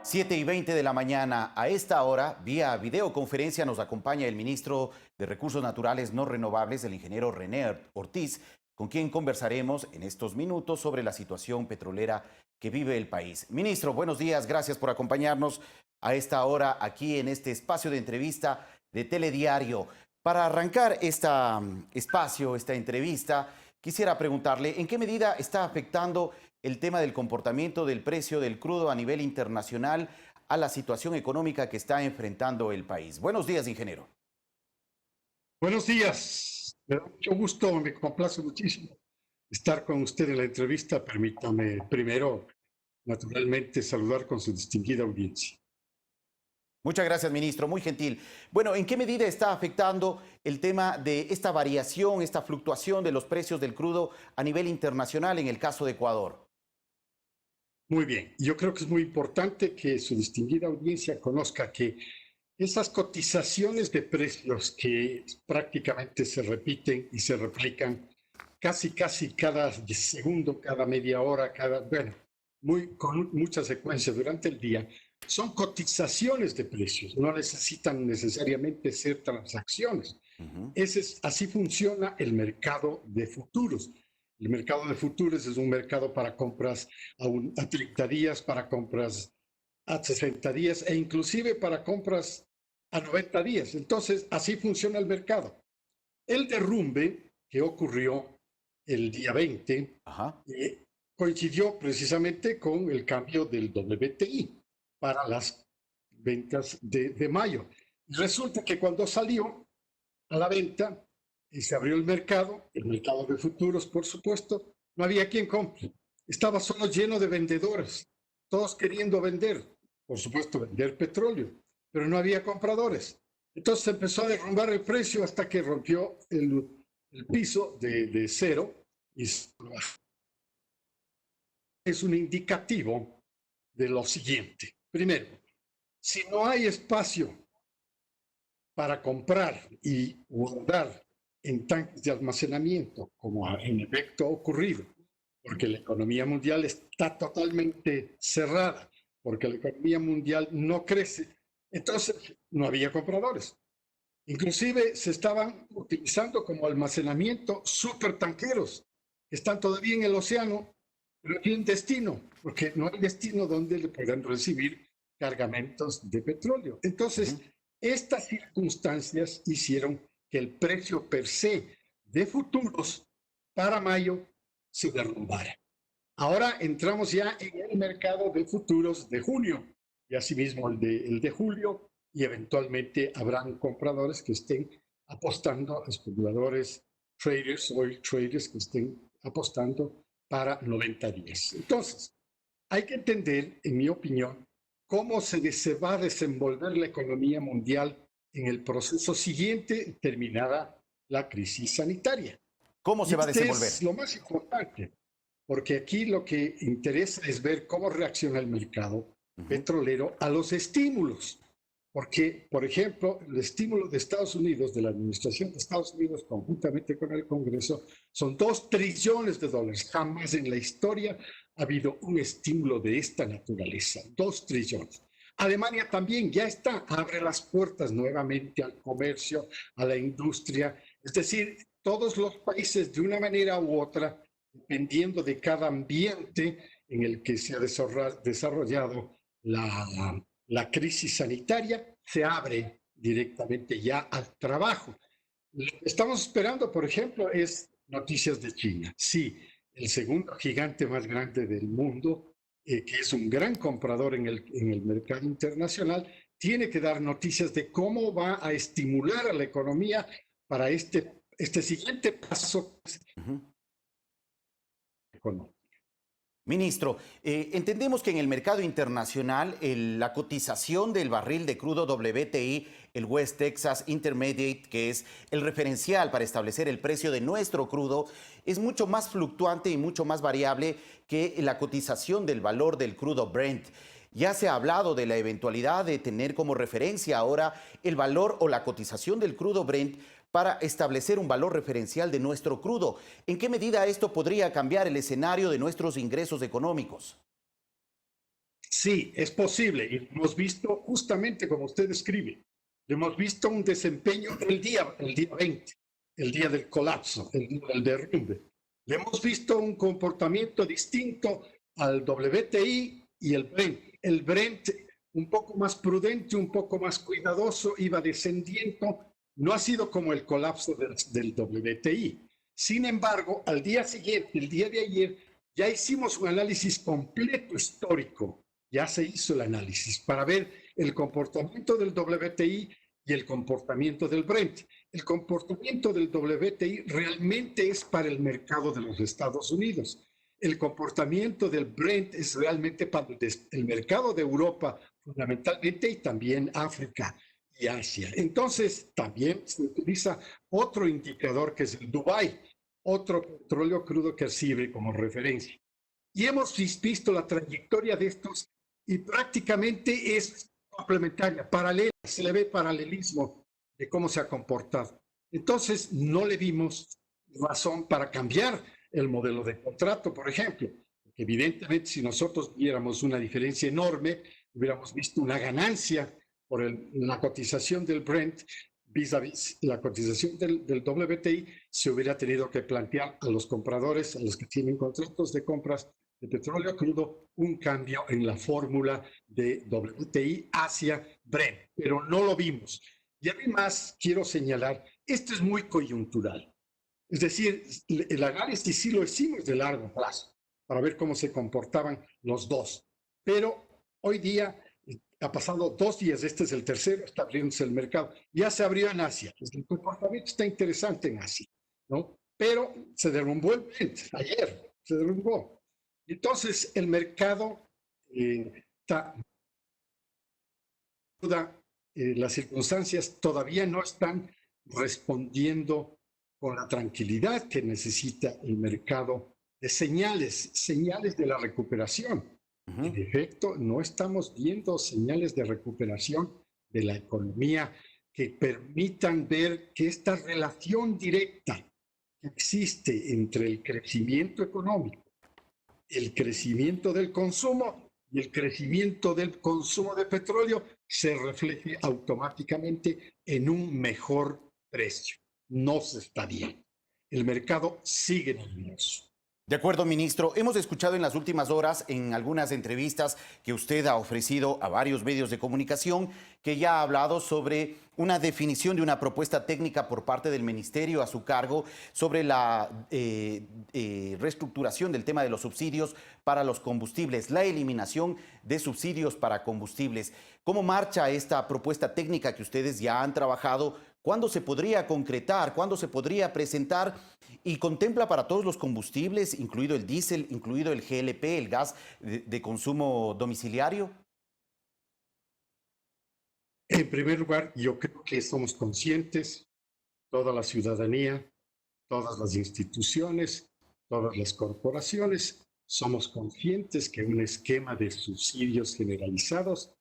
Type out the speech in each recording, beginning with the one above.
7:20 de la mañana. A esta hora, vía videoconferencia, nos acompaña el ministro de Recursos Naturales No Renovables, el ingeniero René Ortiz, con quien conversaremos en estos minutos sobre la situación petrolera que vive el país. Ministro, buenos días, gracias por acompañarnos a esta hora aquí en este espacio de entrevista de Telediario. Para arrancar esta entrevista, quisiera preguntarle en qué medida está afectando el tema del comportamiento del precio del crudo a nivel internacional a la situación económica que está enfrentando el país. Buenos días, ingeniero. Buenos días, me da mucho gusto, me complace muchísimo estar con usted en la entrevista. Permítame primero, naturalmente, saludar con su distinguida audiencia. Muchas gracias, ministro, muy gentil. Bueno, ¿en qué medida está afectando el tema de esta variación, esta fluctuación de los precios del crudo a nivel internacional en el caso de Ecuador? Muy bien, yo creo que es muy importante que su distinguida audiencia conozca que esas cotizaciones de precios que prácticamente se repiten y se replican casi cada segundo, cada media hora, bueno, con mucha secuencia durante el día, son cotizaciones de precios, no necesitan necesariamente ser transacciones. Así funciona el mercado de futuros. El mercado de futuros es un mercado para compras a 30 días, para compras a 60 días e inclusive para compras a 90 días. Entonces, así funciona el mercado. El derrumbe que ocurrió el día 20 coincidió precisamente con el cambio del WTI para las ventas de mayo. Y resulta que cuando salió a la venta y se abrió el mercado de futuros, por supuesto, no había quien compre. Estaba solo lleno de vendedores, todos queriendo vender, por supuesto, vender petróleo, pero no había compradores. Entonces empezó a derrumbar el precio hasta que rompió el piso de cero y es un indicativo de lo siguiente. Primero, si no hay espacio para comprar y guardar en tanques de almacenamiento, como en efecto ha ocurrido, porque la economía mundial está totalmente cerrada, porque la economía mundial no crece, entonces no había compradores. Inclusive se estaban utilizando como almacenamiento supertanqueros que están todavía en el océano, pero no tienen destino, porque no hay destino donde le puedan recibir cargamentos de petróleo. Entonces, estas circunstancias hicieron que el precio per se de futuros para mayo se derrumbara. Ahora entramos ya en el mercado de futuros de junio y asimismo el de julio, y eventualmente habrán compradores que estén apostando, especuladores, traders, oil traders que estén apostando para 90 días. Entonces, hay que entender, en mi opinión, cómo se va a desenvolver la economía mundial en el proceso siguiente, terminada la crisis sanitaria. ¿Cómo se Y va a este desenvolver? es lo más importante, porque aquí lo que interesa es ver cómo reacciona el mercado petrolero a los estímulos. Porque, por ejemplo, el estímulo de Estados Unidos, de la administración de Estados Unidos, conjuntamente con el Congreso, son 2 trillones de dólares. Jamás en la historia ha habido un estímulo de esta naturaleza. 2 trillones. Alemania también ya está, abre las puertas nuevamente al comercio, a la industria. Es decir, todos los países, de una manera u otra, dependiendo de cada ambiente en el que se ha desarrollado la crisis sanitaria, se abre directamente ya al trabajo. Lo que estamos esperando, por ejemplo, es noticias de China. Sí, el segundo gigante más grande del mundo, que es un gran comprador en el mercado internacional, tiene que dar noticias de cómo va a estimular a la economía para este siguiente paso económico. Ministro, entendemos que en el mercado internacional la cotización del barril de crudo WTI, el West Texas Intermediate, que es el referencial para establecer el precio de nuestro crudo, es mucho más fluctuante y mucho más variable que la cotización del valor del crudo Brent. Ya se ha hablado de la eventualidad de tener como referencia ahora el valor o la cotización del crudo Brent para establecer un valor referencial de nuestro crudo. ¿En qué medida esto podría cambiar el escenario de nuestros ingresos económicos? Sí, es posible. Y hemos visto justamente como usted describe. Hemos visto un desempeño el día 20, el día del colapso, el día del derrumbe. Le hemos visto un comportamiento distinto al WTI y el Brent. El Brent un poco más prudente, un poco más cuidadoso, iba descendiendo. No ha sido como el colapso del WTI. Sin embargo, al día siguiente, el día de ayer, ya hicimos un análisis completo histórico. Ya se hizo el análisis para ver el comportamiento del WTI y el comportamiento del Brent. El comportamiento del WTI realmente es para el mercado de los Estados Unidos. El comportamiento del Brent es realmente para el mercado de Europa, fundamentalmente, y también África y Asia. Entonces, también se utiliza otro indicador que es el Dubai, otro petróleo crudo que sirve como referencia. Y hemos visto la trayectoria de estos y prácticamente es complementaria, paralela, se le ve paralelismo de cómo se ha comportado. Entonces, no le vimos razón para cambiar el modelo de contrato, por ejemplo. Porque evidentemente, si nosotros viéramos una diferencia enorme, hubiéramos visto una ganancia por la cotización del Brent vis a vis la cotización del WTI, se hubiera tenido que plantear a los compradores, a los que tienen contratos de compras de petróleo crudo, un cambio en la fórmula de WTI hacia Brent, pero no lo vimos. Y además quiero señalar, esto es muy coyuntural. Es decir, el análisis sí lo hicimos de largo plazo para ver cómo se comportaban los dos. Pero hoy día ha pasado 2 días, este es el tercero, está abriéndose el mercado. Ya se abrió en Asia. El comportamiento está interesante en Asia, ¿no? Pero se derrumbó el Brent ayer, se derrumbó. Entonces, el mercado está, las circunstancias todavía no están respondiendo con la tranquilidad que necesita el mercado de señales de la recuperación. En efecto, no estamos viendo señales de recuperación de la economía que permitan ver que esta relación directa que existe entre el crecimiento económico, el crecimiento del consumo y el crecimiento del consumo de petróleo se refleje automáticamente en un mejor precio. No se está bien. El mercado sigue nervioso. De acuerdo, ministro. Hemos escuchado en las últimas horas, en algunas entrevistas que usted ha ofrecido a varios medios de comunicación, que ya ha hablado sobre una definición de una propuesta técnica por parte del ministerio a su cargo sobre la reestructuración del tema de los subsidios para los combustibles, la eliminación de subsidios para combustibles. ¿Cómo marcha esta propuesta técnica que ustedes ya han trabajado? ¿Cuándo se podría concretar? ¿Cuándo se podría presentar? Y contempla para todos los combustibles, incluido el diésel, incluido el GLP, el gas de consumo domiciliario. En primer lugar, yo creo que somos conscientes, toda la ciudadanía, todas las instituciones, todas las corporaciones, somos conscientes que un esquema de subsidios generalizados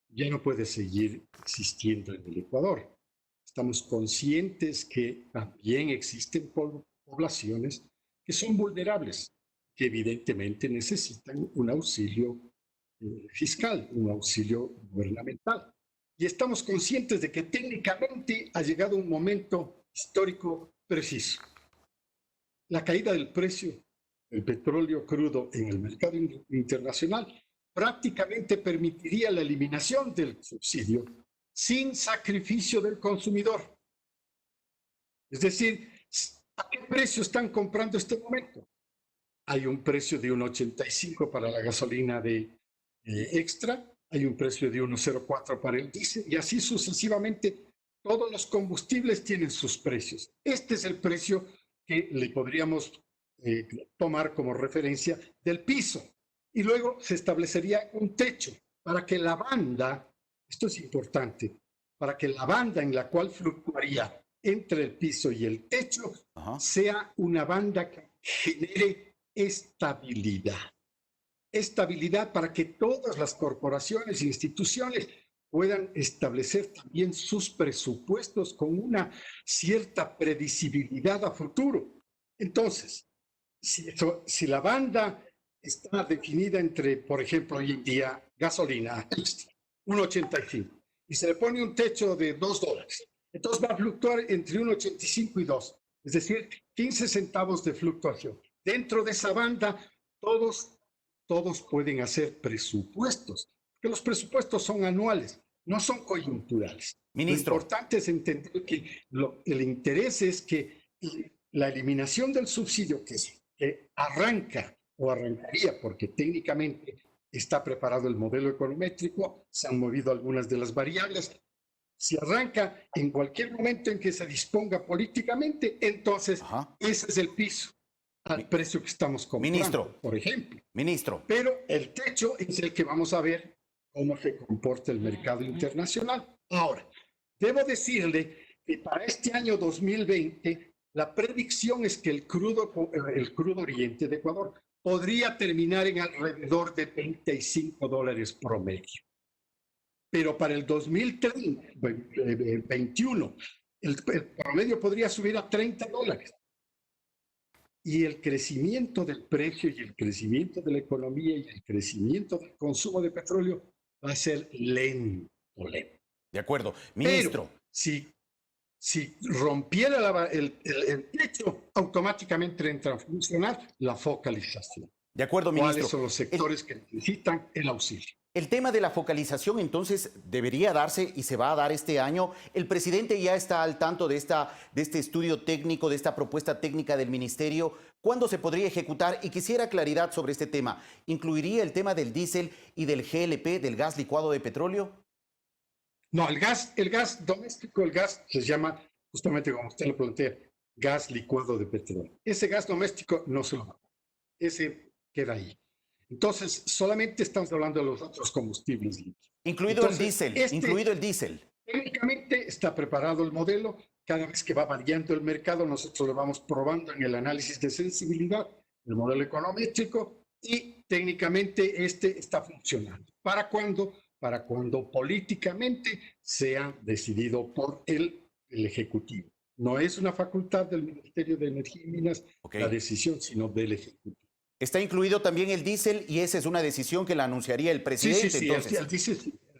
ya no puede seguir existiendo en el Ecuador. Estamos conscientes que también existen poblaciones que son vulnerables, que evidentemente necesitan un auxilio fiscal, un auxilio gubernamental. Y estamos conscientes de que técnicamente ha llegado un momento histórico preciso. La caída del precio del petróleo crudo en el mercado internacional prácticamente permitiría la eliminación del subsidio sin sacrificio del consumidor. Es decir, ¿a qué precio están comprando este momento? Hay un precio de 1,85 para la gasolina de extra, hay un precio de 1,04 para el diésel y así sucesivamente. Todos los combustibles tienen sus precios. Este es el precio que le podríamos tomar como referencia del piso. Y luego se establecería un techo para que la banda, esto es importante, para que la banda en la cual fluctuaría entre el piso y el techo sea una banda que genere estabilidad. Estabilidad para que todas las corporaciones e instituciones puedan establecer también sus presupuestos con una cierta previsibilidad a futuro. Entonces, si la banda está definida entre, por ejemplo, hoy en día gasolina extra, 1,85, y se le pone un techo de $2. Entonces va a fluctuar entre 1,85 y 2, es decir, 15 centavos de fluctuación. Dentro de esa banda, todos pueden hacer presupuestos, porque los presupuestos son anuales, no son coyunturales. Ministro. Lo importante es entender que el interés es que la eliminación del subsidio que arranca o arrancaría, porque técnicamente está preparado el modelo econométrico, se han movido algunas de las variables. Si arranca en cualquier momento en que se disponga políticamente, entonces ese es el piso al precio que estamos comprando, ministro, por ejemplo. Ministro. Pero el techo es el que vamos a ver cómo se comporta el mercado internacional. Ahora, debo decirle que para este año 2020, la predicción es que el crudo oriente de Ecuador podría terminar en alrededor de $35 promedio. Pero para el 2021, el promedio podría subir a $30. Y el crecimiento del precio y el crecimiento de la economía y el crecimiento del consumo de petróleo va a ser lento. De acuerdo. Ministro. Pero si rompiera el techo, automáticamente entra a funcionar la focalización. De acuerdo, ministro. ¿Cuáles son los sectores que necesitan el auxilio? El tema de la focalización entonces debería darse y se va a dar este año. El presidente ya está al tanto de este estudio técnico, de esta propuesta técnica del ministerio. ¿Cuándo se podría ejecutar? Y quisiera claridad sobre este tema. ¿Incluiría el tema del diésel y del GLP, del gas licuado de petróleo? No, el gas doméstico, el gas se llama, justamente como usted lo plantea, gas licuado de petróleo. Ese gas doméstico no se lo va. Ese queda ahí. Entonces, solamente estamos hablando de los otros combustibles líquidos. Incluido el diésel. Técnicamente está preparado el modelo. Cada vez que va variando el mercado, nosotros lo vamos probando en el análisis de sensibilidad, el modelo econométrico, y técnicamente está funcionando. ¿Para cuándo? Para cuando políticamente sea decidido por el Ejecutivo. No es una facultad del Ministerio de Energía y Minas la decisión, sino del Ejecutivo. Está incluido también el diésel y esa es una decisión que la anunciaría el presidente. Sí, el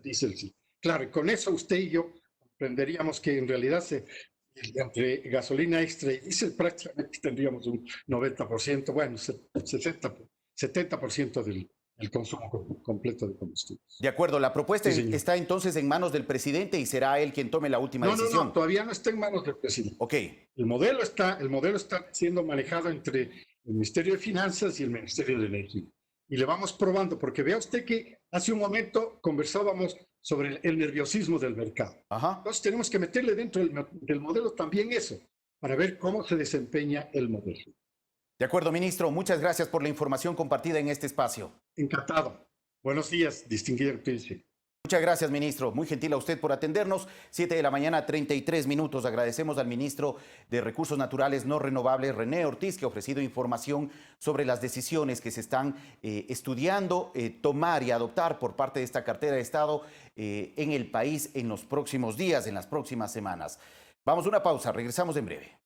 diésel sí. Claro, y con eso usted y yo comprenderíamos que en realidad entre gasolina extra y diésel prácticamente tendríamos un 90%, bueno, 70% del consumo completo de combustibles. De acuerdo, la propuesta está entonces en manos del presidente y será él quien tome la última decisión. No, todavía no está en manos del presidente. Ok. El modelo está siendo manejado entre el Ministerio de Finanzas y el Ministerio de Energía. Y le vamos probando, porque vea usted que hace un momento conversábamos sobre el nerviosismo del mercado. Entonces tenemos que meterle dentro del modelo también eso, para ver cómo se desempeña el modelo. De acuerdo, ministro. Muchas gracias por la información compartida en este espacio. Encantado. Buenos días, distinguido príncipe. Muchas gracias, ministro. Muy gentil a usted por atendernos. 7:33 a.m. Agradecemos al ministro de Recursos Naturales No Renovables, René Ortiz, que ha ofrecido información sobre las decisiones que se están estudiando, tomar y adoptar por parte de esta cartera de Estado en el país en los próximos días, en las próximas semanas. Vamos a una pausa. Regresamos en breve.